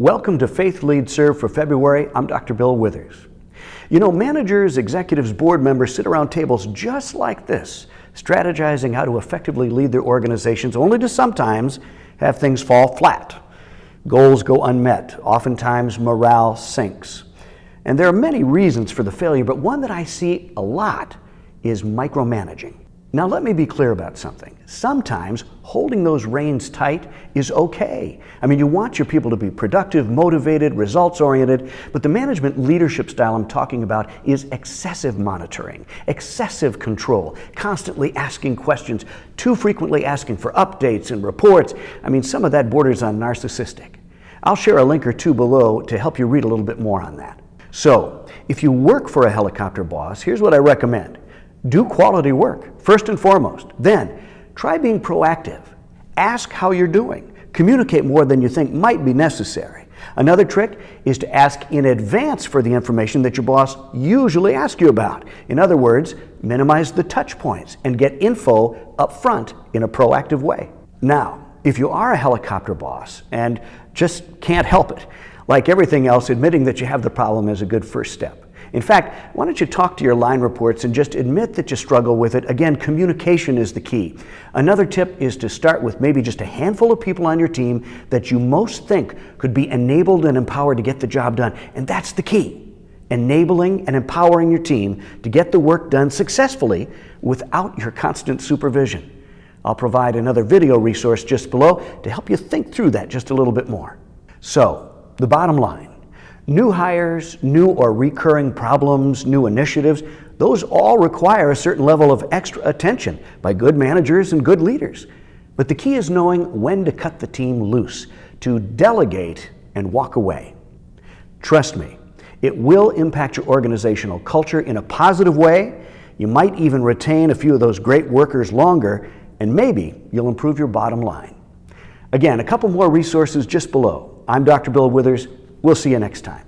Welcome to FaithLeadServe for February. I'm Dr. Bill Withers. You know, managers, executives, board members sit around tables just like this, strategizing how to effectively lead their organizations, only to sometimes have things fall flat. Goals go unmet. Oftentimes, morale sinks. And there are many reasons for the failure, but one that I see a lot is micromanaging. Now, let me be clear about something. Sometimes holding those reins tight is okay. I mean, you want your people to be productive, motivated, results-oriented, but the management leadership style I'm talking about is excessive monitoring, excessive control, constantly asking questions, too frequently asking for updates and reports. I mean, some of that borders on narcissistic. I'll share a link or two below to help you read a little bit more on that. So, if you work for a helicopter boss, here's what I recommend. Do quality work, first and foremost. Then, try being proactive. Ask how you're doing. Communicate more than you think might be necessary. Another trick is to ask in advance for the information that your boss usually asks you about. In other words, minimize the touch points and get info up front in a proactive way. Now, if you are a helicopter boss and just can't help it, like everything else, admitting that you have the problem is a good first step. In fact, why don't you talk to your line reports and just admit that you struggle with it? Again, communication is the key. Another tip is to start with maybe just a handful of people on your team that you most think could be enabled and empowered to get the job done. And that's the key. Enabling and empowering your team to get the work done successfully without your constant supervision. I'll provide another video resource just below to help you think through that just a little bit more. So, the bottom line. New hires, new or recurring problems, new initiatives, those all require a certain level of extra attention by good managers and good leaders. But the key is knowing when to cut the team loose, to delegate and walk away. Trust me, it will impact your organizational culture in a positive way. You might even retain a few of those great workers longer, and maybe you'll improve your bottom line. Again, a couple more resources just below. I'm Dr. Bill Withers. We'll see you next time.